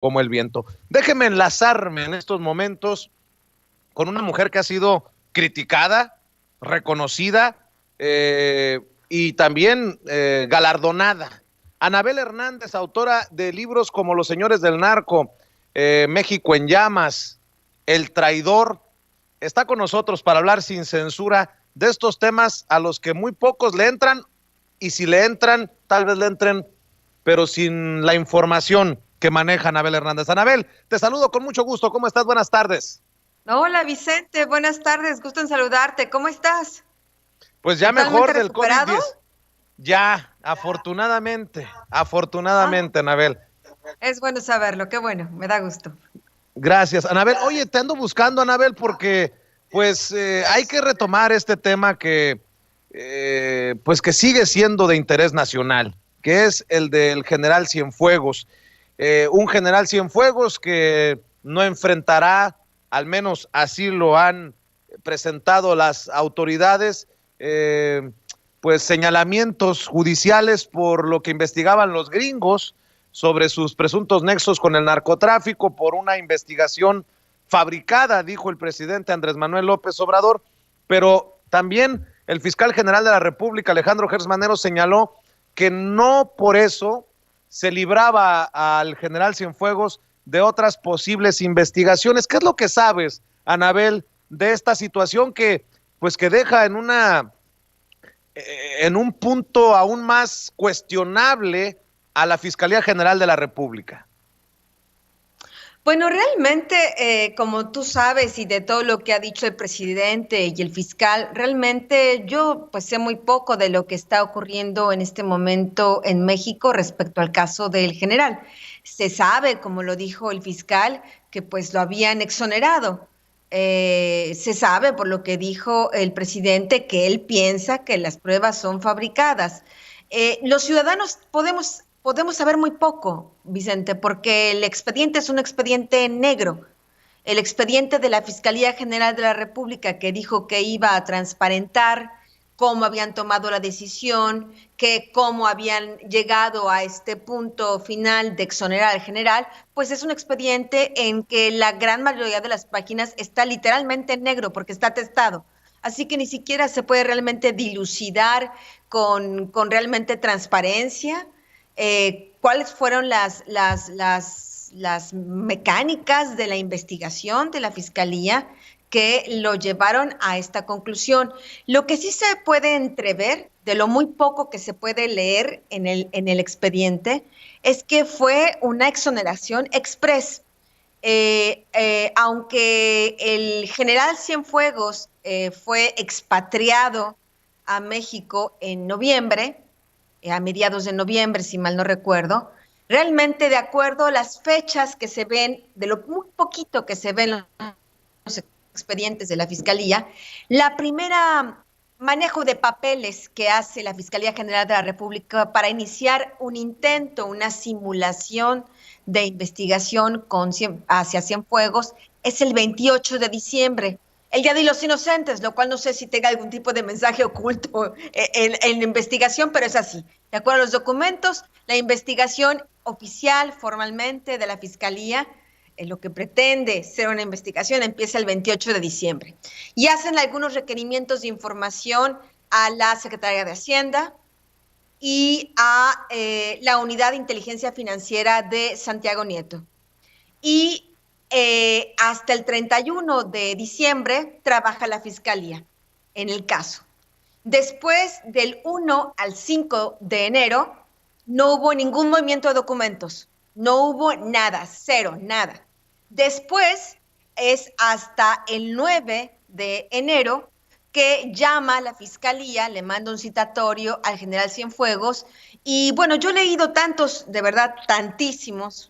como el viento. Déjeme enlazarme en estos momentos con una mujer que ha sido criticada, reconocida y también galardonada. Anabel Hernández, autora de libros como Los Señores del Narco, México en Llamas, El Traidor, está con nosotros para hablar sin censura de estos temas a los que muy pocos le entran, y si le entran, tal vez le entren, pero sin la información que maneja Anabel Hernández. Anabel, te saludo con mucho gusto. ¿Cómo estás? Buenas tardes. Hola Vicente, buenas tardes, gusto en saludarte. ¿Cómo estás? Pues ya ¿Totalmente mejor del recuperado? COVID-10. Ya, afortunadamente, Anabel. Es bueno saberlo, qué bueno, me da gusto. Gracias, Anabel. Oye, te ando buscando, Anabel, porque pues hay que retomar este tema que pues que sigue siendo de interés nacional, que es el del general Cienfuegos. Un general Cienfuegos que no enfrentará, al menos así lo han presentado las autoridades, pues señalamientos judiciales por lo que investigaban los gringos sobre sus presuntos nexos con el narcotráfico, por una investigación fabricada, dijo el presidente Andrés Manuel López Obrador, pero también el fiscal general de la República, Alejandro Gertz Manero, señaló que no por eso se libraba al general Cienfuegos de otras posibles investigaciones. ¿Qué es lo que sabes, Anabel, de esta situación que, pues, que deja en un punto aún más cuestionable a la Fiscalía General de la República? Bueno, realmente, como tú sabes y de todo lo que ha dicho el presidente y el fiscal, realmente yo pues sé muy poco de lo que está ocurriendo en este momento en México respecto al caso del general. Se sabe, como lo dijo el fiscal, que pues lo habían exonerado. Se sabe por lo que dijo el presidente que él piensa que las pruebas son fabricadas. Los ciudadanos podemos saber muy poco, Vicente, porque el expediente es un expediente negro. El expediente de la Fiscalía General de la República que dijo que iba a transparentar cómo habían tomado la decisión, que cómo habían llegado a este punto final de exonerar al general, pues es un expediente en que la gran mayoría de las páginas está literalmente en negro porque está atestado. Así que ni siquiera se puede realmente dilucidar con realmente transparencia cuáles fueron las mecánicas de la investigación de la Fiscalía que lo llevaron a esta conclusión. Lo que sí se puede entrever, de lo muy poco que se puede leer en el expediente, es que fue una exoneración express. Aunque el general Cienfuegos fue expatriado a México en noviembre, a mediados de noviembre, si mal no recuerdo, realmente de acuerdo a las fechas que se ven, de lo muy poquito que se ven los expedientes de la Fiscalía, la primera manejo de papeles que hace la Fiscalía General de la República para iniciar un intento, una simulación de investigación hacia Cienfuegos es el 28 de diciembre, el Día de los Inocentes, lo cual no sé si tenga algún tipo de mensaje oculto en la investigación, pero es así. De acuerdo a los documentos, la investigación oficial, formalmente, de la Fiscalía, lo que pretende ser una investigación, empieza el 28 de diciembre. Y hacen algunos requerimientos de información a la Secretaría de Hacienda y a la Unidad de Inteligencia Financiera de Santiago Nieto. Y hasta el 31 de diciembre trabaja la Fiscalía en el caso. Después del 1 al 5 de enero no hubo ningún movimiento de documentos, no hubo nada, cero, nada. Después es hasta el 9 de enero que llama a la Fiscalía, le manda un citatorio al general Cienfuegos y bueno, yo he leído tantos, de verdad, tantísimos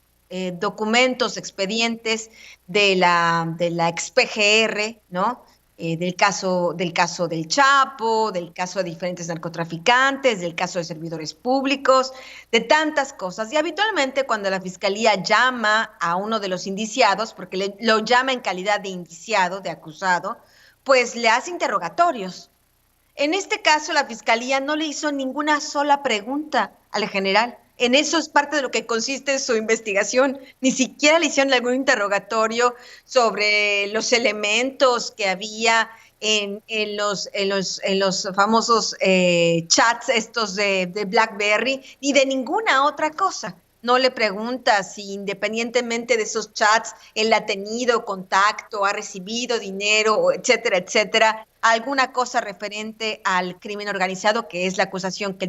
documentos, expedientes de la ex PGR, ¿no? Del caso del Chapo, del caso de diferentes narcotraficantes, del caso de servidores públicos, de tantas cosas. Y habitualmente cuando la Fiscalía llama a uno de los indiciados, porque lo llama en calidad de indiciado, de acusado, pues le hace interrogatorios. En este caso, la Fiscalía no le hizo ninguna sola pregunta al general En eso es parte de lo que consiste su investigación. Ni siquiera le hicieron algún interrogatorio sobre los elementos que había en los famosos chats estos de BlackBerry, ni de ninguna otra cosa. No le pregunta si independientemente de esos chats él ha tenido contacto, ha recibido dinero, etcétera, etcétera, alguna cosa referente al crimen organizado, que es la acusación que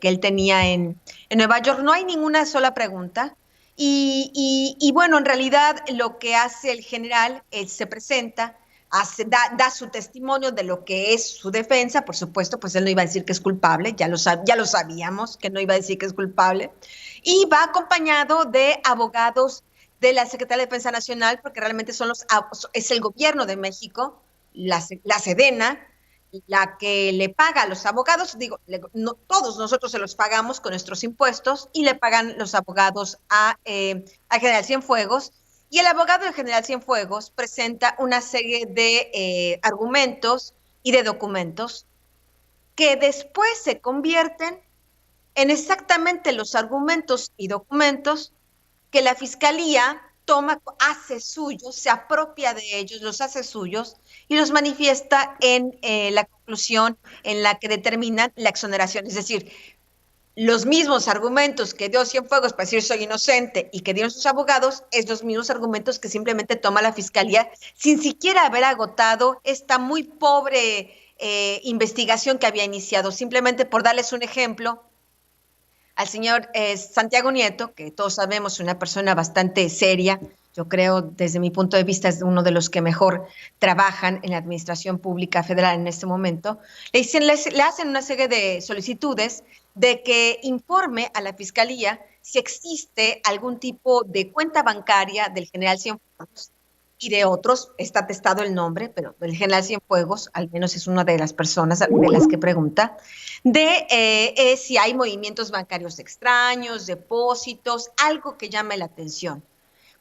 él tenía en Nueva York. No hay ninguna sola pregunta. Y bueno, en realidad lo que hace el general, él se presenta, da su testimonio de lo que es su defensa. Por supuesto, pues él no iba a decir que es culpable, ya lo sabíamos que no iba a decir que es culpable, y va acompañado de abogados de la Secretaría de Defensa Nacional, porque realmente es el gobierno de México, la Sedena, la que le paga a los abogados. Digo, no, todos nosotros se los pagamos con nuestros impuestos, y le pagan los abogados a General Cienfuegos. Y el abogado del General Cienfuegos presenta una serie de argumentos y de documentos que después se convierten en exactamente los argumentos y documentos que la Fiscalía toma, hace suyos, se apropia de ellos, los hace suyos y los manifiesta en la conclusión en la que determinan la exoneración. Es decir, los mismos argumentos que dio Cienfuegos para decir soy inocente y que dieron sus abogados, es los mismos argumentos que simplemente toma la Fiscalía sin siquiera haber agotado esta muy pobre investigación que había iniciado. Simplemente por darles un ejemplo, al señor Santiago Nieto, que todos sabemos es una persona bastante seria, yo creo desde mi punto de vista es uno de los que mejor trabajan en la administración pública federal en este momento, le hacen una serie de solicitudes de que informe a la Fiscalía si existe algún tipo de cuenta bancaria del general Cienfuegos y de otros, está atestado el nombre, pero el general Cienfuegos, al menos es una de las personas de las que pregunta, de si hay movimientos bancarios extraños, depósitos, algo que llame la atención.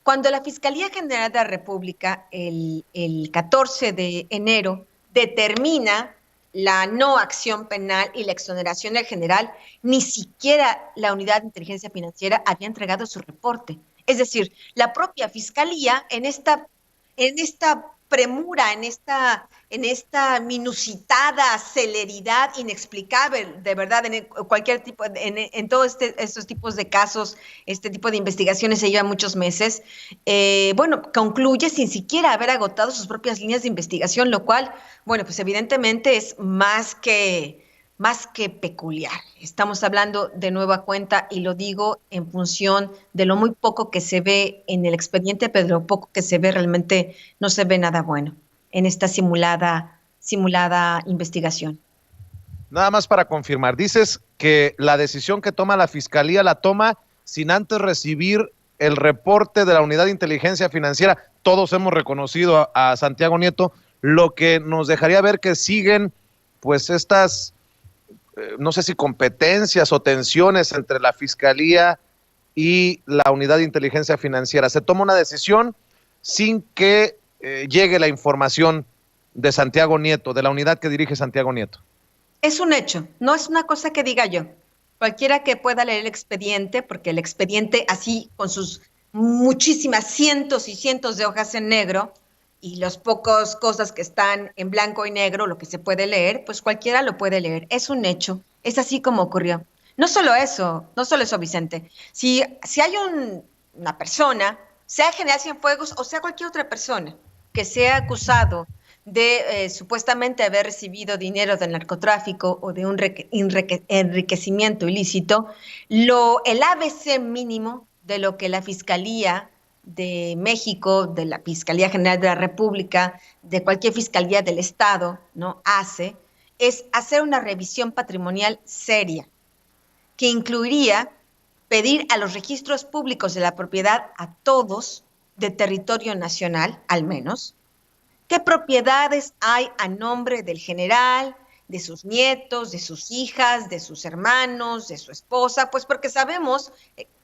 Cuando la Fiscalía General de la República, el 14 de enero, determina la no acción penal y la exoneración del general, ni siquiera la Unidad de Inteligencia Financiera había entregado su reporte. Es decir, la propia Fiscalía en esta premura, en esta minucitada celeridad inexplicable, de verdad, en cualquier tipo, en todos estos tipos de casos, este tipo de investigaciones se llevan muchos meses, bueno, concluye sin siquiera haber agotado sus propias líneas de investigación, lo cual, bueno, pues evidentemente es más que peculiar. Estamos hablando de nueva cuenta y lo digo en función de lo muy poco que se ve en el expediente, pero lo poco que se ve realmente no se ve nada bueno en esta simulada investigación. Nada más para confirmar, dices que la decisión que toma la Fiscalía la toma sin antes recibir el reporte de la Unidad de Inteligencia Financiera. Todos hemos reconocido a Santiago Nieto, lo que nos dejaría ver que siguen pues estas no sé si competencias o tensiones entre la Fiscalía y la Unidad de Inteligencia Financiera. Se toma una decisión sin que llegue la información de Santiago Nieto, de la unidad que dirige Santiago Nieto. Es un hecho, no es una cosa que diga yo. Cualquiera que pueda leer el expediente, porque el expediente así con sus muchísimas cientos y cientos de hojas en negro, y las pocas cosas que están en blanco y negro, lo que se puede leer, pues cualquiera lo puede leer. Es un hecho, es así como ocurrió. No solo eso, Vicente. Si hay una persona, sea General Cienfuegos o sea cualquier otra persona, que sea acusado de supuestamente haber recibido dinero del narcotráfico o de un enriquecimiento ilícito, el ABC mínimo de lo que la Fiscalía de México, de la Fiscalía General de la República, de cualquier fiscalía del Estado, ¿no? Es hacer una revisión patrimonial seria, que incluiría pedir a los registros públicos de la propiedad a todos de territorio nacional, al menos, qué propiedades hay a nombre del general, de sus nietos, de sus hijas, de sus hermanos, de su esposa, pues porque sabemos,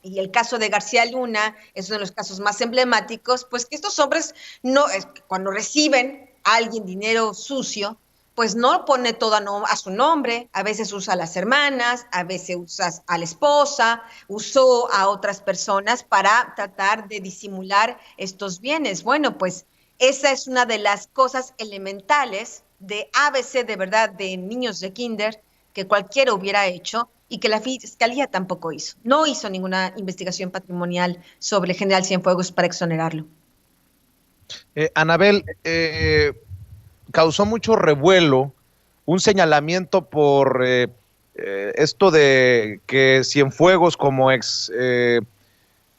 y el caso de García Luna es uno de los casos más emblemáticos, pues que estos hombres no, cuando reciben a alguien dinero sucio, pues no pone todo a su nombre, a veces usa a las hermanas, a veces usa a la esposa, usó a otras personas para tratar de disimular estos bienes. Bueno, pues esa es una de las cosas elementales de ABC, de verdad, de niños de kinder, que cualquiera hubiera hecho y que la Fiscalía tampoco hizo. No hizo ninguna investigación patrimonial sobre el general Cienfuegos para exonerarlo. Anabel, causó mucho revuelo un señalamiento por esto de que Cienfuegos como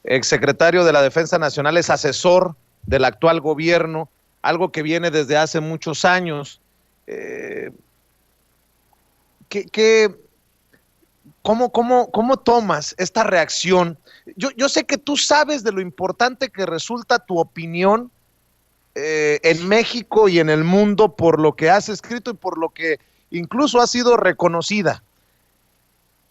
exsecretario de la Defensa Nacional es asesor del actual gobierno, algo que viene desde hace muchos años. Eh, ¿qué, cómo tomas esta reacción? Yo sé que tú sabes de lo importante que resulta tu opinión en México y en el mundo por lo que has escrito y por lo que incluso has sido reconocida.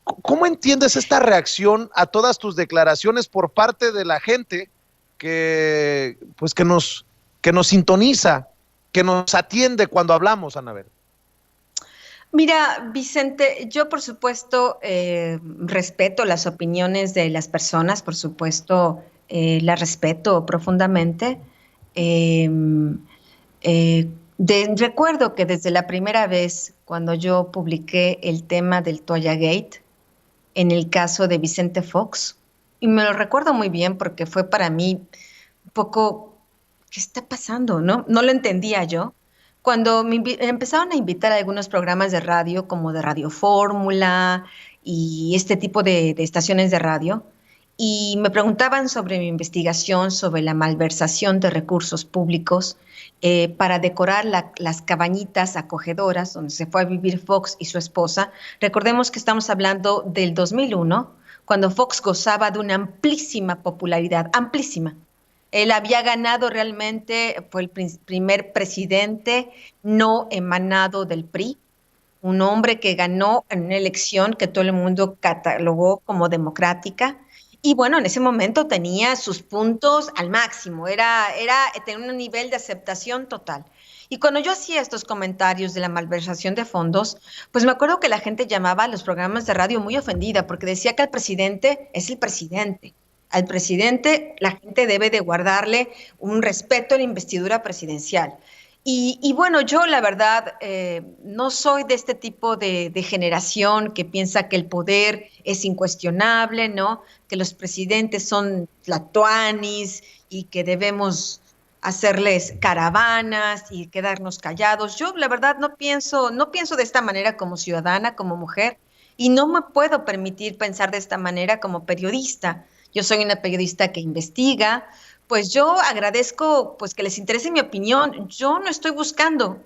¿Cómo entiendes esta reacción a todas tus declaraciones por parte de la gente que, pues, que nos sintoniza, que nos atiende cuando hablamos, Anabel? Mira, Vicente, yo por supuesto respeto las opiniones de las personas, por supuesto las respeto profundamente. Eh, Recuerdo que desde la primera vez cuando yo publiqué el tema del Toya Gate, en el caso de Vicente Fox, y me lo recuerdo muy bien porque fue para mí un poco, ¿qué está pasando? No lo entendía yo. Cuando empezaron a invitar a algunos programas de radio, como de Radio Fórmula y este tipo de estaciones de radio, y me preguntaban sobre mi investigación sobre la malversación de recursos públicos para decorar las cabañitas acogedoras donde se fue a vivir Fox y su esposa. Recordemos que estamos hablando del 2001, cuando Fox gozaba de una amplísima popularidad, amplísima. Él había ganado realmente, fue el primer presidente no emanado del PRI, un hombre que ganó en una elección que todo el mundo catalogó como democrática. Y bueno, en ese momento tenía sus puntos al máximo, tenía un nivel de aceptación total. Y cuando yo hacía estos comentarios de la malversación de fondos, pues me acuerdo que la gente llamaba a los programas de radio muy ofendida porque decía que el presidente es el presidente. Al presidente la gente debe de guardarle un respeto a la investidura presidencial. Y bueno, yo la verdad no soy de este tipo de generación que piensa que el poder es incuestionable, ¿no? Que los presidentes son tlatoanis y que debemos hacerles caravanas y quedarnos callados. Yo la verdad no pienso de esta manera como ciudadana, como mujer, y no me puedo permitir pensar de esta manera como periodista. Yo soy una periodista que investiga, pues yo agradezco pues que les interese mi opinión. Yo no estoy buscando,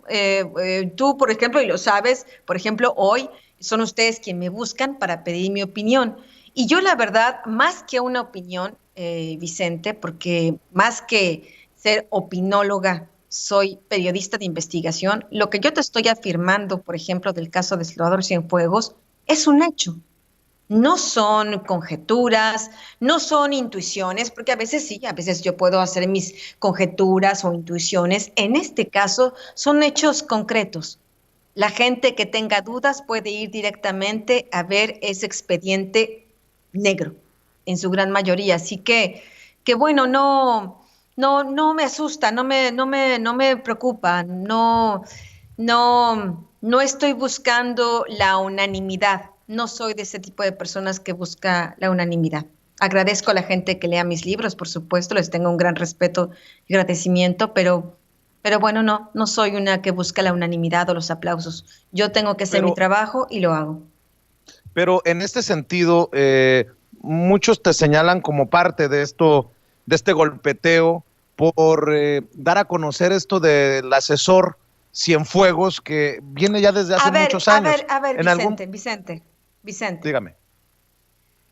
tú por ejemplo, y lo sabes, por ejemplo, hoy son ustedes quienes me buscan para pedir mi opinión. Y yo la verdad, más que una opinión, Vicente, porque más que ser opinóloga, soy periodista de investigación, lo que yo te estoy afirmando, por ejemplo, del caso de Salvador Cienfuegos, es un hecho. No son conjeturas, no son intuiciones, porque a veces sí, a veces yo puedo hacer mis conjeturas o intuiciones. En este caso, son hechos concretos. La gente que tenga dudas puede ir directamente a ver ese expediente negro, en su gran mayoría. Así que bueno, no me asusta, no me preocupa, no estoy buscando la unanimidad. No soy de ese tipo de personas que busca la unanimidad. Agradezco a la gente que lea mis libros, por supuesto, les tengo un gran respeto y agradecimiento, pero bueno, no soy una que busca la unanimidad o los aplausos. Yo tengo que hacer mi trabajo y lo hago. Pero en este sentido, muchos te señalan como parte de esto, de este golpeteo, por dar a conocer esto del asesor Cienfuegos, que viene ya desde hace muchos años. En Vicente, algún, Vicente. dígame.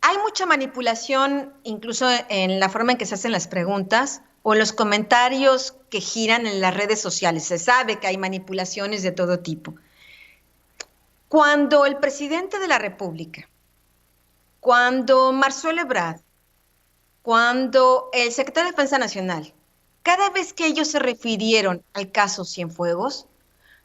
Hay mucha manipulación, incluso en la forma en que se hacen las preguntas o en los comentarios que giran en las redes sociales. Se sabe que hay manipulaciones de todo tipo. Cuando el presidente de la República, cuando Marcelo Ebrard, cuando el secretario de Defensa Nacional, cada vez que ellos se refirieron al caso Cienfuegos,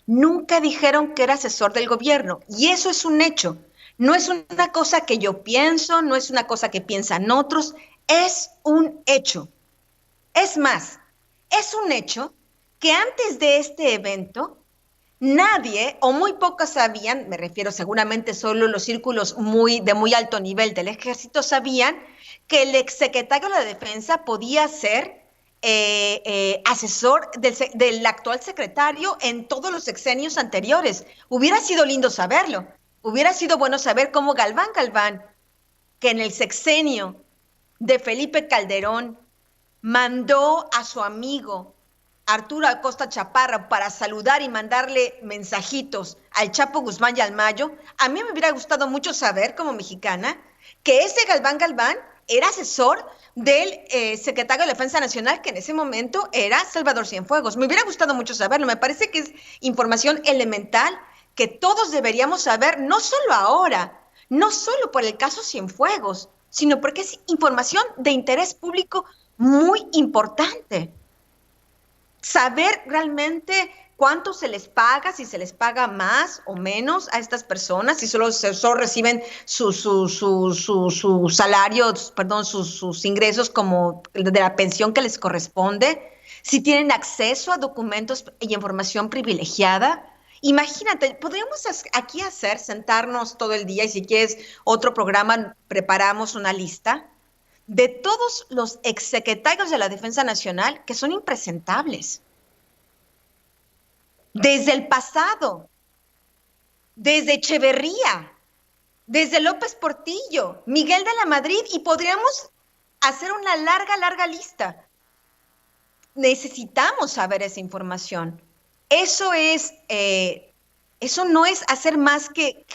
Nunca dijeron que era asesor del gobierno. Y eso es un hecho. No es una cosa que yo pienso, no es una cosa que piensan otros, es un hecho. Es más, es un hecho que antes de este evento, nadie o muy pocos sabían, me refiero seguramente solo los círculos de muy alto nivel del ejército, sabían que el exsecretario de la Defensa podía ser asesor del actual secretario en todos los sexenios anteriores. Hubiera sido lindo saberlo. Hubiera sido bueno saber cómo Galván, que en el sexenio de Felipe Calderón mandó a su amigo Arturo Acosta Chaparro para saludar y mandarle mensajitos al Chapo Guzmán y al Mayo. A mí me hubiera gustado mucho saber, como mexicana, que ese Galván era asesor del secretario de Defensa Nacional, que en ese momento era Salvador Cienfuegos. Me hubiera gustado mucho saberlo. Me parece que es información elemental que todos deberíamos saber, no solo ahora, no solo por el caso Cienfuegos, sino porque es información de interés público muy importante. Saber realmente cuánto se les paga, si se les paga más o menos a estas personas, si solo reciben sus salarios, perdón, sus ingresos como de la pensión que les corresponde, si tienen acceso a documentos y información privilegiada. Imagínate, podríamos aquí sentarnos todo el día y si quieres otro programa, preparamos una lista de todos los exsecretarios de la Defensa Nacional que son impresentables. Desde el pasado, desde Echeverría, desde López Portillo, Miguel de la Madrid, y podríamos hacer una larga lista. Necesitamos saber esa información. Eso no es hacer más que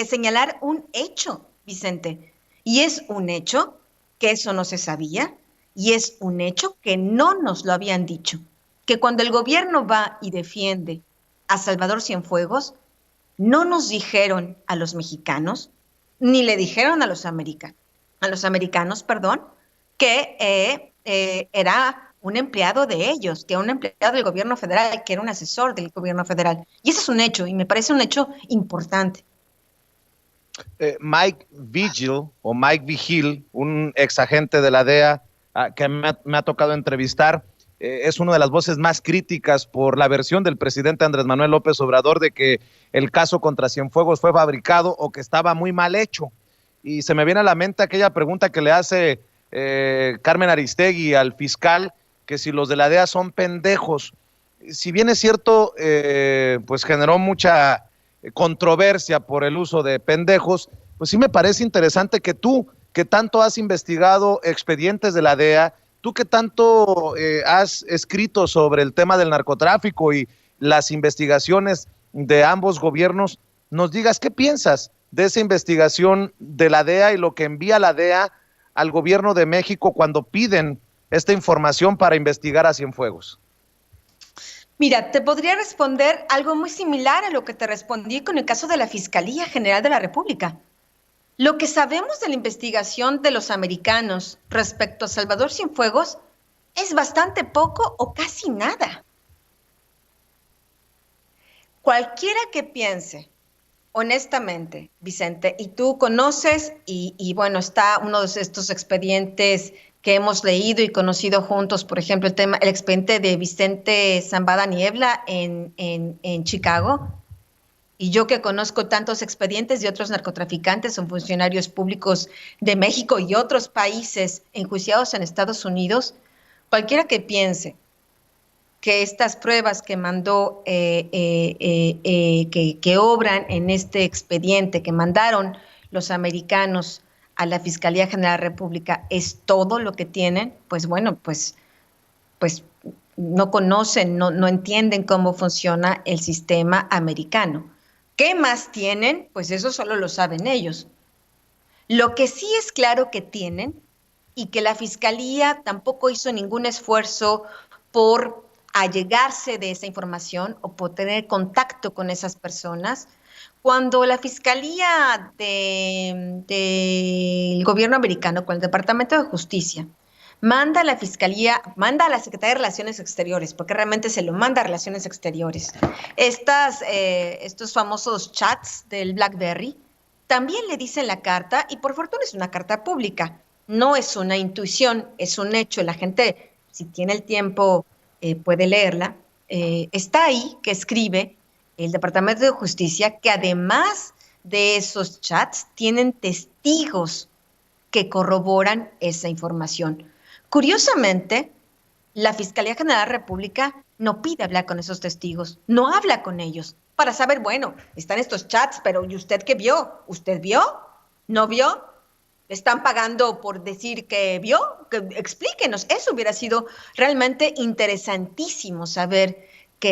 señalar un hecho, Vicente. Y es un hecho que eso no se sabía, y es un hecho que no nos lo habían dicho, que cuando el gobierno va y defiende a Salvador Cienfuegos, no nos dijeron a los mexicanos, ni le dijeron a los americanos, que era un empleado de ellos, que era un empleado del gobierno federal, que era un asesor del gobierno federal. Y ese es un hecho, y me parece un hecho importante. Mike Vigil, o Mike Vigil, un exagente de la DEA que me ha tocado entrevistar, es una de las voces más críticas por la versión del presidente Andrés Manuel López Obrador de que el caso contra Cienfuegos fue fabricado o que estaba muy mal hecho. Y se me viene a la mente aquella pregunta que le hace Carmen Aristegui al fiscal, que si los de la DEA son pendejos. Si bien es cierto, pues generó mucha controversia por el uso de pendejos, pues sí me parece interesante que tú, que tanto has investigado expedientes de la DEA, tú que tanto has escrito sobre el tema del narcotráfico y las investigaciones de ambos gobiernos, nos digas qué piensas de esa investigación de la DEA y lo que envía la DEA al gobierno de México cuando piden esta información para investigar a Cienfuegos. Mira, te podría responder algo muy similar a lo que te respondí con el caso de la Fiscalía General de la República. Lo que sabemos de la investigación de los americanos respecto a Salvador Cienfuegos es bastante poco o casi nada. Cualquiera que piense, honestamente, Vicente, y tú conoces, y bueno, está uno de estos expedientes que hemos leído y conocido juntos, por ejemplo, el expediente de Vicente Zambada Niebla en Chicago, y yo que conozco tantos expedientes de otros narcotraficantes o funcionarios públicos de México y otros países enjuiciados en Estados Unidos, cualquiera que piense que estas pruebas que mandó, que obran en este expediente, que mandaron los americanos a la Fiscalía General de la República, es todo lo que tienen, pues bueno, pues no conocen, no entienden cómo funciona el sistema americano. ¿Qué más tienen? Pues eso solo lo saben ellos. Lo que sí es claro que tienen, y que la Fiscalía tampoco hizo ningún esfuerzo por allegarse de esa información o por tener contacto con esas personas, cuando la Fiscalía del gobierno americano, con el Departamento de Justicia, manda a la Fiscalía, manda a la Secretaría de Relaciones Exteriores, porque realmente se lo manda a Relaciones Exteriores. Estos famosos chats del BlackBerry, también le dicen la carta, y por fortuna es una carta pública, no es una intuición, es un hecho. La gente, si tiene el tiempo, puede leerla. Está ahí que escribe el Departamento de Justicia que además de esos chats tienen testigos que corroboran esa información. Curiosamente, la Fiscalía General de la República no pide hablar con esos testigos, no habla con ellos para saber, bueno, están estos chats, pero ¿y usted qué vio? ¿Usted vio? ¿No vio? ¿Le están pagando por decir que vio? Que explíquenos. Eso hubiera sido realmente interesantísimo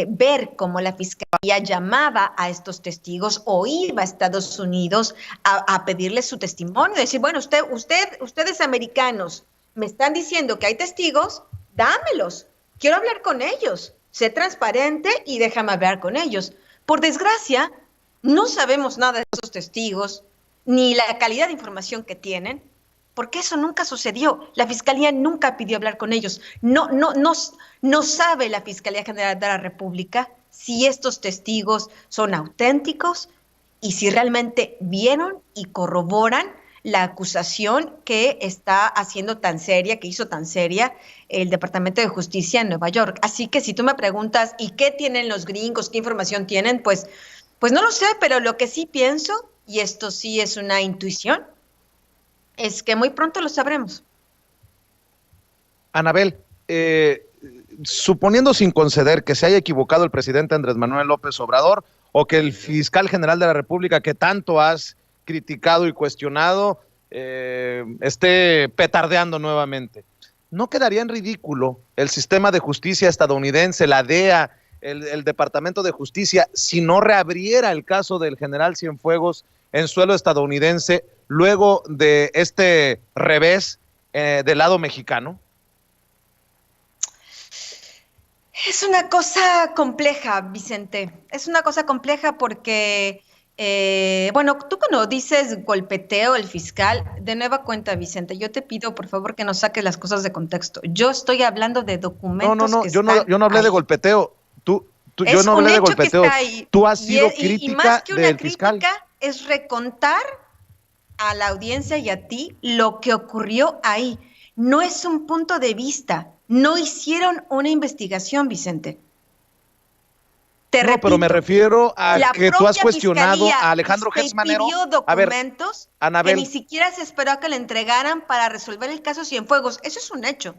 ver cómo la Fiscalía llamaba a estos testigos o iba a Estados Unidos a pedirles su testimonio, decir, bueno, ustedes americanos me están diciendo que hay testigos, dámelos, quiero hablar con ellos, sé transparente y déjame hablar con ellos. Por desgracia, no sabemos nada de esos testigos, ni la calidad de información que tienen, porque eso nunca sucedió. La Fiscalía nunca pidió hablar con ellos. No sabe la Fiscalía General de la República si estos testigos son auténticos y si realmente vieron y corroboran la acusación que está haciendo tan seria, que hizo tan seria el Departamento de Justicia en Nueva York. Así que si tú me preguntas, ¿y qué tienen los gringos? ¿Qué información tienen? Pues no lo sé, pero lo que sí pienso, y esto sí es una intuición, es que muy pronto lo sabremos. Anabel, suponiendo sin conceder que se haya equivocado el presidente Andrés Manuel López Obrador o que el fiscal general de la República que tanto has criticado y cuestionado esté petardeando nuevamente, ¿no quedaría en ridículo el sistema de justicia estadounidense, la DEA, el Departamento de Justicia, si no reabriera el caso del general Cienfuegos en suelo estadounidense luego de este revés del lado mexicano? Es una cosa compleja, Vicente. Es una cosa compleja porque, bueno, tú cuando dices golpeteo el fiscal, de nueva cuenta, Vicente, yo te pido por favor que no saques las cosas de contexto. Yo estoy hablando de documentos que yo no hablé ahí. de golpeteo. Yo no hablé de golpeteo. Tú has sido crítica más que una del crítica, fiscal. es recontar a la audiencia y a ti lo que ocurrió ahí. No es un punto de vista. No hicieron una investigación, Vicente. Pero me refiero a que tú has cuestionado a Alejandro Gertz Manero. Pidió documentos que ni siquiera se esperó a que le entregaran para resolver el caso Cienfuegos. Eso es un hecho.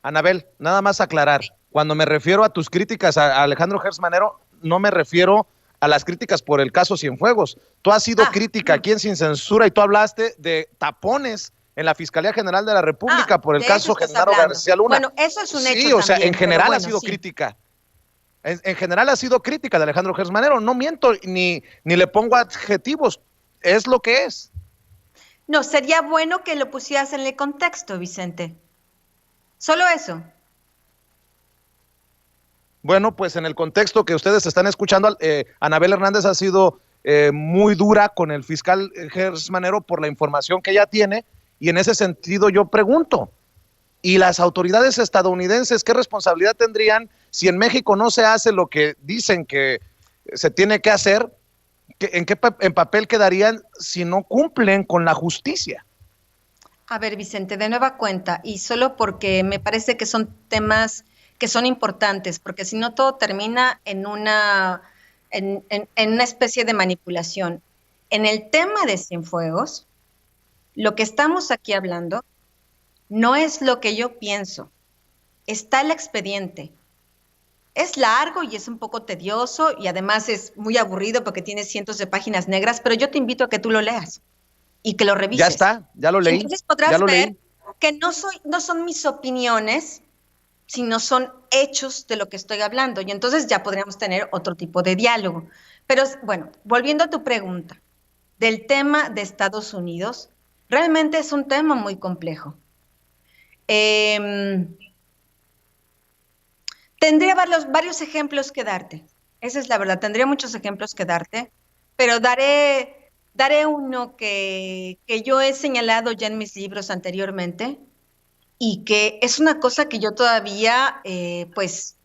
Anabel, nada más aclarar. Cuando me refiero a tus críticas a Alejandro Gertz Manero, no me refiero a las críticas por el caso Cienfuegos. Tú has sido crítica aquí en Sin Censura y tú hablaste de tapones en la Fiscalía General de la República por el caso Genaro García Luna. Bueno, eso es un hecho. Sí, o sea, en general ha sido crítica. En general ha sido crítica de Alejandro Gertz Manero. No miento ni le pongo adjetivos. Es lo que es. No, sería bueno que lo pusieras en el contexto, Vicente. Solo eso. Bueno, pues en el contexto que ustedes están escuchando, Anabel Hernández ha sido muy dura con el fiscal Gertz Manero por la información que ella tiene, y en ese sentido yo pregunto, ¿y las autoridades estadounidenses qué responsabilidad tendrían si en México no se hace lo que dicen que se tiene que hacer? ¿En papel quedarían si no cumplen con la justicia? A ver, Vicente, de nueva cuenta, y solo porque me parece que son temas que son importantes, porque si no todo termina en una especie de manipulación. En el tema de Cienfuegos, lo que estamos aquí hablando no es lo que yo pienso. Está el expediente. Es largo y es un poco tedioso y además es muy aburrido porque tiene cientos de páginas negras, pero yo te invito a que tú lo leas y que lo revises. Ya está, ya lo leí. Entonces podrás ver que no son mis opiniones, sino son hechos de lo que estoy hablando, y entonces ya podríamos tener otro tipo de diálogo. Pero bueno, volviendo a tu pregunta, del tema de Estados Unidos, realmente es un tema muy complejo. Tendría varios ejemplos que darte, esa es la verdad, tendría muchos ejemplos que darte, pero daré uno que yo he señalado ya en mis libros anteriormente, y que es una cosa que yo todavía, pues,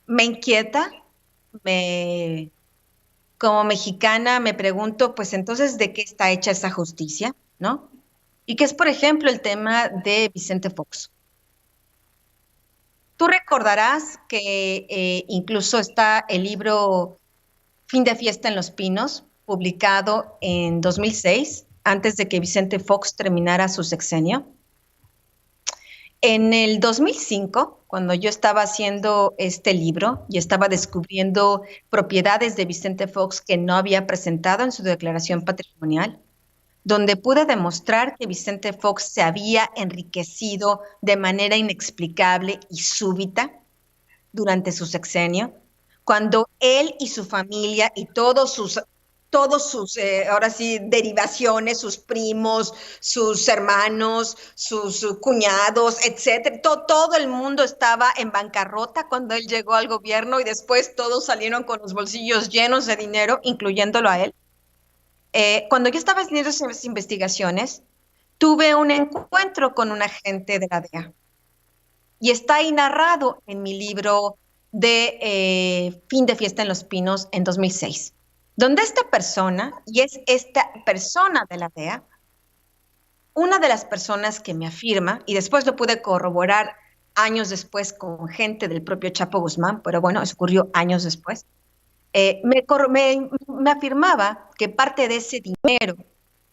me inquieta, me, como mexicana me pregunto, pues entonces, ¿de qué está hecha esa justicia? ¿No? Y que es, por ejemplo, el tema de Vicente Fox. Tú recordarás que incluso está el libro Fin de Fiesta en Los Pinos, publicado en 2006, antes de que Vicente Fox terminara su sexenio. En el 2005, cuando yo estaba haciendo este libro y estaba descubriendo propiedades de Vicente Fox que no había presentado en su declaración patrimonial, donde pude demostrar que Vicente Fox se había enriquecido de manera inexplicable y súbita durante su sexenio, cuando él y su familia y todos sus, ahora sí, derivaciones, sus primos, sus hermanos, sus cuñados, etcétera, todo el mundo estaba en bancarrota cuando él llegó al gobierno y después todos salieron con los bolsillos llenos de dinero, incluyéndolo a él. Cuando yo estaba haciendo esas investigaciones, tuve un encuentro con un agente de la DEA y está ahí narrado en mi libro de Fin de Fiesta en Los Pinos en 2006, donde esta persona, y es esta persona de la DEA, una de las personas que me afirma, y después lo pude corroborar años después con gente del propio Chapo Guzmán, pero bueno, eso ocurrió años después, me afirmaba que parte de ese dinero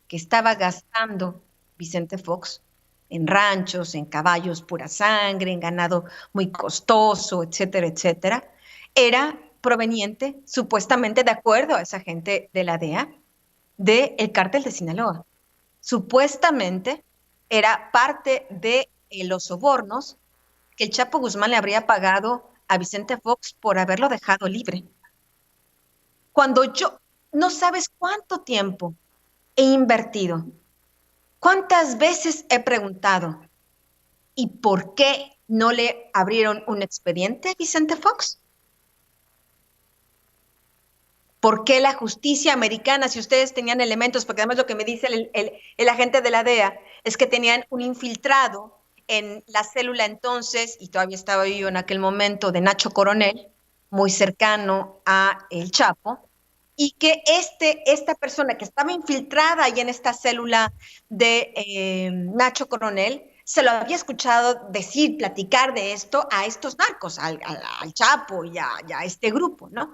que estaba gastando Vicente Fox en ranchos, en caballos pura sangre, en ganado muy costoso, etcétera, etcétera, era proveniente, supuestamente de acuerdo a esa gente de la DEA, del cártel de Sinaloa. Supuestamente era parte de los sobornos que el Chapo Guzmán le habría pagado a Vicente Fox por haberlo dejado libre. Cuando yo, no sabes cuánto tiempo he invertido, cuántas veces he preguntado, ¿y por qué no le abrieron un expediente a Vicente Fox? ¿Por qué la justicia americana, si ustedes tenían elementos, porque además lo que me dice el agente de la DEA es que tenían un infiltrado en la célula entonces, y todavía estaba yo en aquel momento, de Nacho Coronel, muy cercano a El Chapo, y que esta persona que estaba infiltrada ahí en esta célula de Nacho Coronel, se lo había escuchado decir, platicar de esto a estos narcos, al Chapo y a este grupo, ¿no?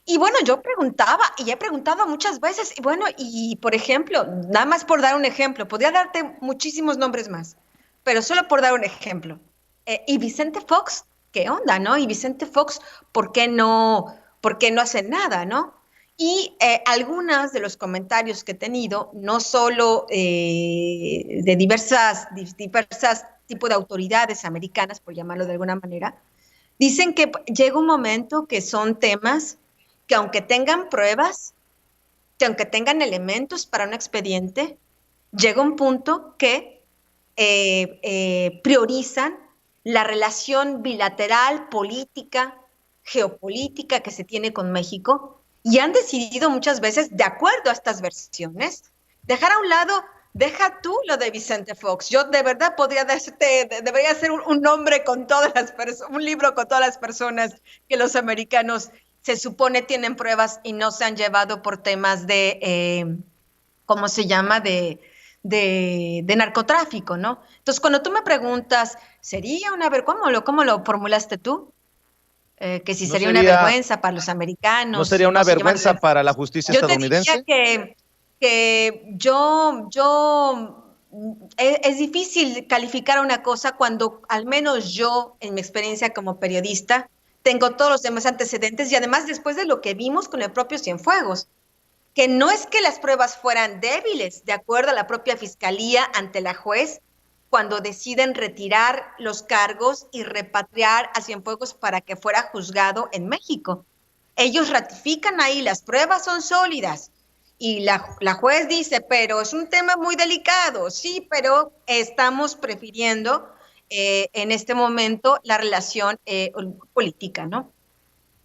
Y bueno, yo preguntaba y he preguntado muchas veces, y bueno, y por ejemplo, nada más por dar un ejemplo, podría darte muchísimos nombres más, pero solo por dar un ejemplo. Y Vicente Fox, ¿qué onda, no? Y Vicente Fox, por qué no hace nada, no? Y algunos de los comentarios que he tenido, no solo de diversas tipos de autoridades americanas, por llamarlo de alguna manera, dicen que llega un momento que son temas que aunque tengan pruebas, que aunque tengan elementos para un expediente, llega un punto que priorizan la relación bilateral, política, geopolítica que se tiene con México y han decidido muchas veces, de acuerdo a estas versiones, dejar a un lado, deja tú lo de Vicente Fox. Yo de verdad debería hacer un nombre con todas las personas, un libro con todas las personas que los americanos se supone tienen pruebas y no se han llevado por temas de, ¿cómo se llama? De narcotráfico, ¿no? Entonces, cuando tú me preguntas, ¿sería una vergüenza? ¿Cómo lo formulaste tú? Que si No sería una sería, vergüenza para los no americanos, sería una no se llaman. vergüenza para la justicia Yo te diría estadounidense. que es difícil calificar una cosa cuando al menos yo, en mi experiencia como periodista, tengo todos los demás antecedentes y además después de lo que vimos con el propio Cienfuegos, que no es que las pruebas fueran débiles, de acuerdo a la propia fiscalía ante la juez, cuando deciden retirar los cargos y repatriar a Cienfuegos para que fuera juzgado en México. Ellos ratifican ahí, las pruebas son sólidas. Y la juez dice, pero es un tema muy delicado, sí, pero estamos prefiriendo en este momento la relación política, ¿no?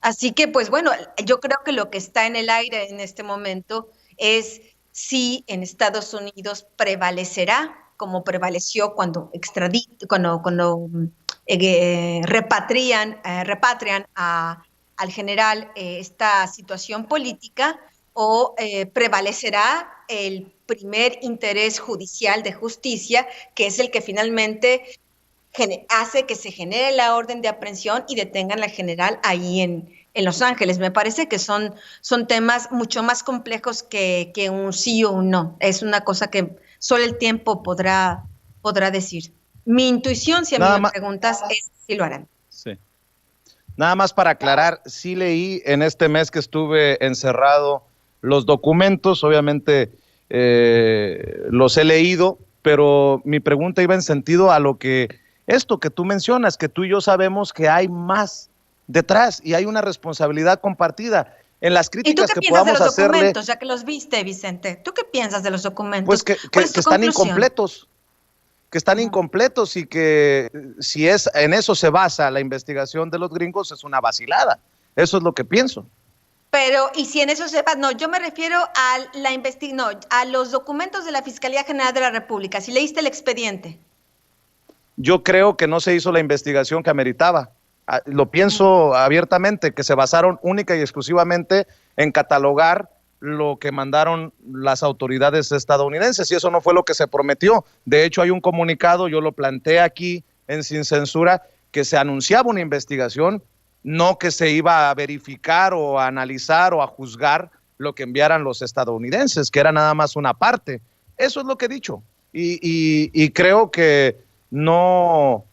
Así que, pues bueno, yo creo que lo que está en el aire en este momento es si en Estados Unidos prevalecerá como prevaleció cuando repatrian al general esta situación política, o prevalecerá el primer interés judicial de justicia, que es el que finalmente hace que se genere la orden de aprehensión y detengan al general ahí en Los Ángeles. Me parece que son temas mucho más complejos que un sí o un no. Es una cosa que solo el tiempo podrá decir. Mi intuición, si a mí me preguntas, es si lo harán. Sí. Nada más para aclarar, sí leí en este mes que estuve encerrado los documentos, obviamente los he leído, pero mi pregunta iba en sentido a lo que esto que tú mencionas, que tú y yo sabemos que hay más detrás y hay una responsabilidad compartida. En las críticas que podamos hacerle... ¿Y tú qué piensas de los documentos, ya que los viste, Vicente? ¿Tú qué piensas de los documentos? Pues que están incompletos, incompletos, y que si en eso se basa la investigación de los gringos, es una vacilada. Eso es lo que pienso. Pero, ¿y si en eso se basa? No, yo me refiero a los documentos de la Fiscalía General de la República. Si leíste el expediente. Yo creo que no se hizo la investigación que ameritaba. Lo pienso abiertamente, que se basaron única y exclusivamente en catalogar lo que mandaron las autoridades estadounidenses, y eso no fue lo que se prometió. De hecho, hay un comunicado, yo lo planteé aquí en Sin Censura, que se anunciaba una investigación, no que se iba a verificar o a analizar o a juzgar lo que enviaran los estadounidenses, que era nada más una parte. Eso es lo que he dicho, y creo que no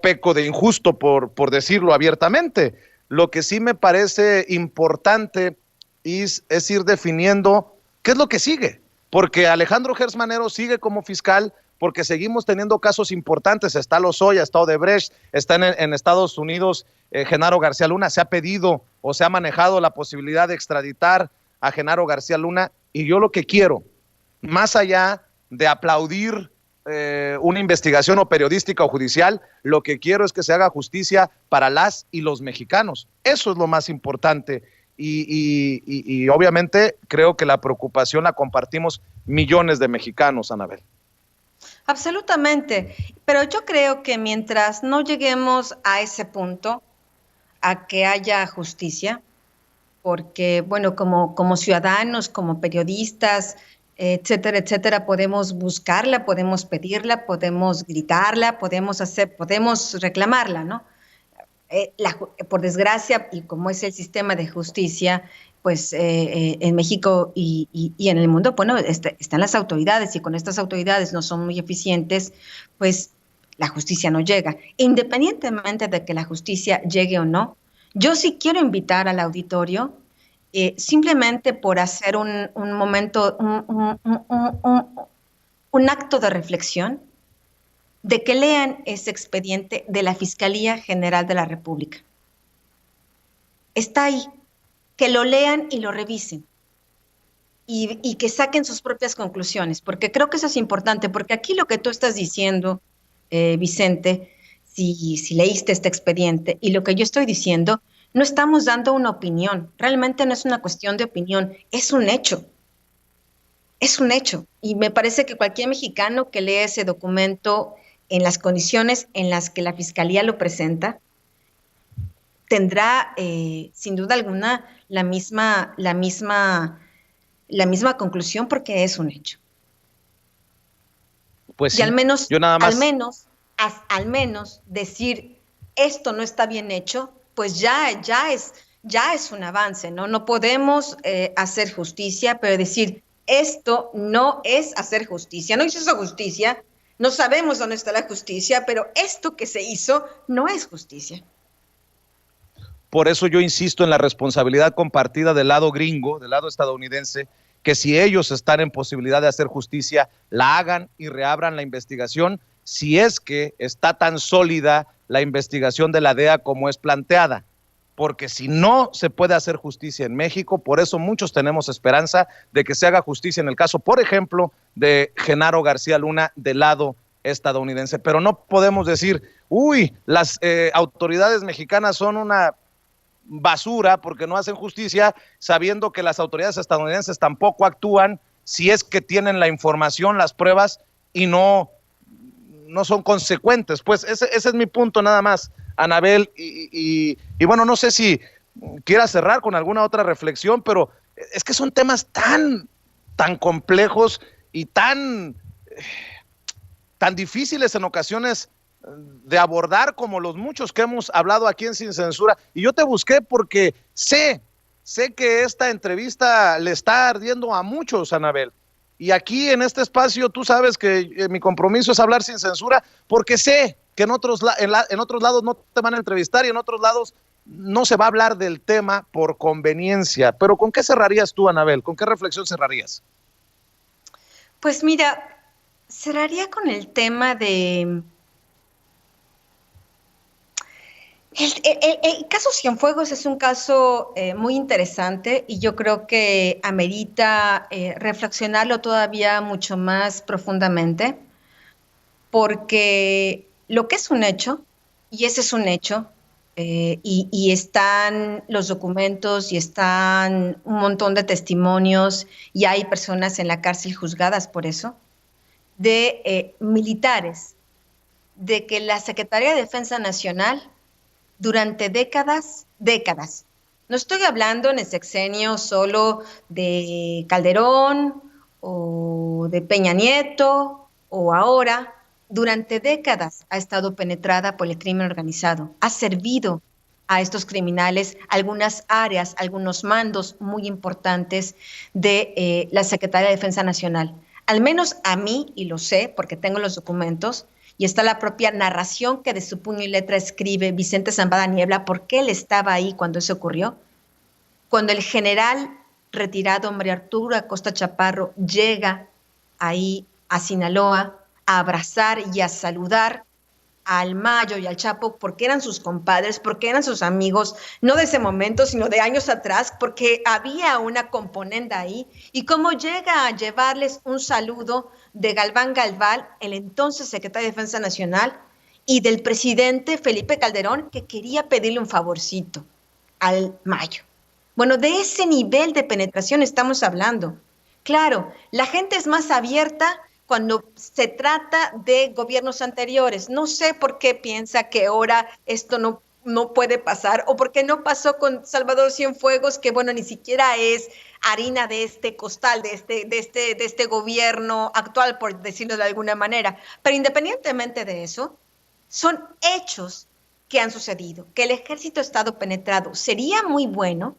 peco de injusto por decirlo abiertamente. Lo que sí me parece importante es ir definiendo qué es lo que sigue, porque Alejandro Gertz Manero sigue como fiscal, porque seguimos teniendo casos importantes. Está Lozoya, está Odebrecht, está en Estados Unidos Genaro García Luna. Se ha pedido o se ha manejado la posibilidad de extraditar a Genaro García Luna, y yo lo que quiero, más allá de aplaudir una investigación o periodística o judicial, lo que quiero es que se haga justicia para las y los mexicanos. Eso es lo más importante, y obviamente creo que la preocupación la compartimos millones de mexicanos, Anabel. Absolutamente, pero yo creo que mientras no lleguemos a ese punto, a que haya justicia, porque, bueno, como ciudadanos, como periodistas, etcétera, etcétera, podemos buscarla, podemos pedirla, podemos gritarla, podemos reclamarla, ¿no? Por desgracia, y como es el sistema de justicia, pues en México y en el mundo, bueno, están las autoridades, y con estas autoridades no son muy eficientes, pues la justicia no llega. Independientemente de que la justicia llegue o no, yo sí quiero invitar al auditorio, simplemente por hacer un momento, un acto de reflexión, de que lean ese expediente de la Fiscalía General de la República. Está ahí, que lo lean y lo revisen, y que saquen sus propias conclusiones, porque creo que eso es importante, porque aquí lo que tú estás diciendo, Vicente, si leíste este expediente, y lo que yo estoy diciendo, no estamos dando una opinión, realmente no es una cuestión de opinión, es un hecho. Es un hecho, y me parece que cualquier mexicano que lea ese documento en las condiciones en las que la Fiscalía lo presenta, tendrá sin duda alguna la misma conclusión, porque es un hecho. Pues sí, y al menos más... decir esto no está bien hecho, pues ya es un avance, ¿no? No podemos hacer justicia, pero decir esto no es hacer justicia, no hizo justicia, no sabemos dónde está la justicia, pero esto que se hizo no es justicia. Por eso yo insisto en la responsabilidad compartida del lado gringo, del lado estadounidense, que si ellos están en posibilidad de hacer justicia, la hagan y reabran la investigación, si es que está tan sólida la investigación de la DEA como es planteada. Porque si no se puede hacer justicia en México, por eso muchos tenemos esperanza de que se haga justicia en el caso, por ejemplo, de Genaro García Luna del lado estadounidense. Pero no podemos decir, uy, las autoridades mexicanas son una basura porque no hacen justicia, sabiendo que las autoridades estadounidenses tampoco actúan si es que tienen la información, las pruebas, y no son consecuentes. Pues ese es mi punto nada más, Anabel. Y bueno, no sé si quiera cerrar con alguna otra reflexión, pero es que son temas tan complejos y tan difíciles en ocasiones de abordar como los muchos que hemos hablado aquí en Sin Censura. Y yo te busqué porque sé que esta entrevista le está ardiendo a muchos, Anabel. Y aquí en este espacio tú sabes que mi compromiso es hablar sin censura, porque sé que en otros lados no te van a entrevistar y en otros lados no se va a hablar del tema por conveniencia. Pero ¿con qué cerrarías tú, Anabel? ¿Con qué reflexión cerrarías? Pues mira, cerraría con el tema de... El caso Cienfuegos es un caso muy interesante y yo creo que amerita reflexionarlo todavía mucho más profundamente, porque lo que es un hecho, y ese es un hecho, y están los documentos y están un montón de testimonios y hay personas en la cárcel juzgadas por eso, de militares, de que la Secretaría de Defensa Nacional durante décadas. No estoy hablando en el sexenio solo de Calderón o de Peña Nieto o ahora. Durante décadas ha estado penetrada por el crimen organizado. Ha servido a estos criminales algunas áreas, algunos mandos muy importantes de la Secretaría de Defensa Nacional. Al menos a mí, y lo sé porque tengo los documentos, y está la propia narración que de su puño y letra escribe Vicente Zambada Niebla, porque él estaba ahí cuando eso ocurrió. Cuando el general retirado María Arturo Acosta Chaparro llega ahí a Sinaloa a abrazar y a saludar al Mayo y al Chapo porque eran sus compadres, porque eran sus amigos, no de ese momento, sino de años atrás, porque había una componente ahí, y cómo llega a llevarles un saludo de Galván Galván, el entonces secretario de Defensa Nacional, y del presidente Felipe Calderón, que quería pedirle un favorcito al Mayo. Bueno, de ese nivel de penetración estamos hablando. Claro, la gente es más abierta cuando se trata de gobiernos anteriores. No sé por qué piensa que ahora esto no puede pasar, o por qué no pasó con Salvador Cienfuegos, que bueno, ni siquiera es harina de este costal, de este gobierno actual, por decirlo de alguna manera. Pero independientemente de eso, son hechos que han sucedido, que el ejército ha estado penetrado. Sería muy bueno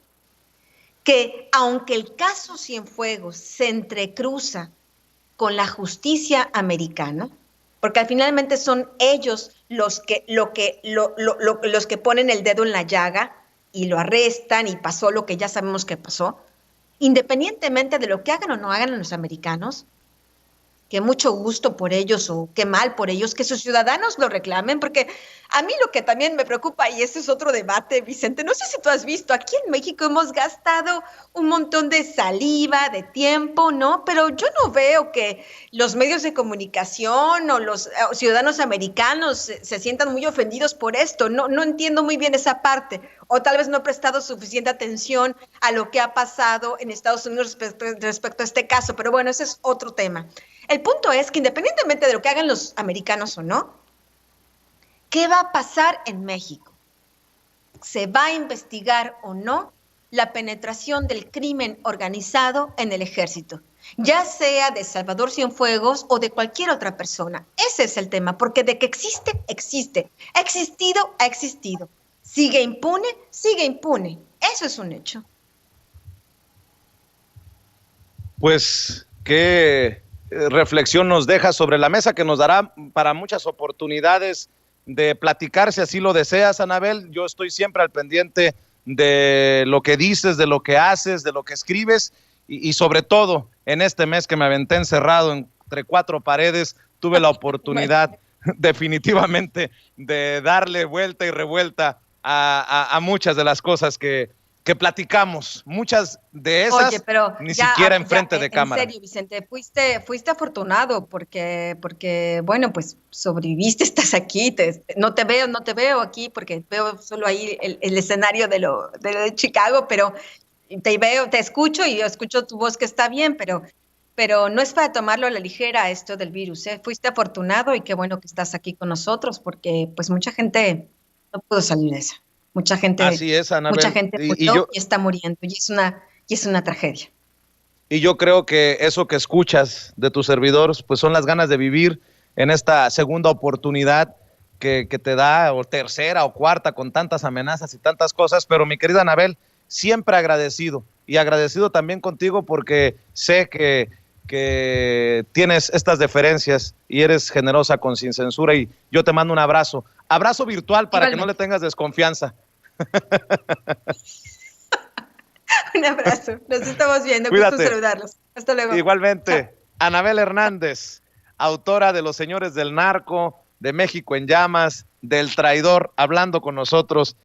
que, aunque el caso Cienfuegos se entrecruza con la justicia americana, porque finalmente son ellos los que ponen el dedo en la llaga y lo arrestan y pasó lo que ya sabemos que pasó, independientemente de lo que hagan o no hagan los americanos, que mucho gusto por ellos o qué mal por ellos, que sus ciudadanos lo reclamen, porque a mí lo que también me preocupa, y ese es otro debate, Vicente, no sé si tú has visto, aquí en México hemos gastado un montón de saliva, de tiempo, ¿no? Pero yo no veo que los medios de comunicación o los ciudadanos americanos se sientan muy ofendidos por esto, no entiendo muy bien esa parte, o tal vez no he prestado suficiente atención a lo que ha pasado en Estados Unidos respecto a este caso, pero bueno, ese es otro tema. El punto es que independientemente de lo que hagan los americanos o no, ¿qué va a pasar en México? ¿Se va a investigar o no la penetración del crimen organizado en el ejército? Ya sea de Salvador Cienfuegos o de cualquier otra persona. Ese es el tema, porque de que existe, existe. Ha existido, ha existido. Sigue impune, sigue impune. Eso es un hecho. Pues, ¿qué reflexión nos deja sobre la mesa que nos dará para muchas oportunidades de platicar si así lo deseas, Anabel? Yo estoy siempre al pendiente de lo que dices, de lo que haces, de lo que escribes y sobre todo en este mes que me aventé encerrado entre cuatro paredes, tuve la oportunidad definitivamente de darle vuelta y revuelta a muchas de las cosas que platicamos, muchas de esas. Oye, pero ni siquiera enfrente de cámara. En serio, Vicente, fuiste afortunado porque, bueno, pues sobreviviste, estás aquí, no te veo aquí porque veo solo ahí el escenario de Chicago, pero te veo, te escucho y yo escucho tu voz que está bien, pero pero no es para tomarlo a la ligera esto del virus, ¿eh? Fuiste afortunado y qué bueno que estás aquí con nosotros, porque pues mucha gente no pudo salir de esa. Así es, Mucha Anabel. gente murió y está muriendo, y es una tragedia. Y yo creo que eso que escuchas de tus servidores, pues son las ganas de vivir en esta segunda oportunidad que te da, o tercera o cuarta, con tantas amenazas y tantas cosas. Pero mi querida Anabel, siempre agradecido, y agradecido también contigo porque sé que tienes estas deferencias y eres generosa con Sin Censura, y yo te mando un abrazo virtual para Igualmente. que no le tengas desconfianza. Un abrazo, nos estamos viendo, Cuídate. gusto saludarlos. Hasta luego. Igualmente, Chao. Anabel Hernández, autora de Los Señores del Narco, de México en Llamas, del Traidor, hablando con nosotros.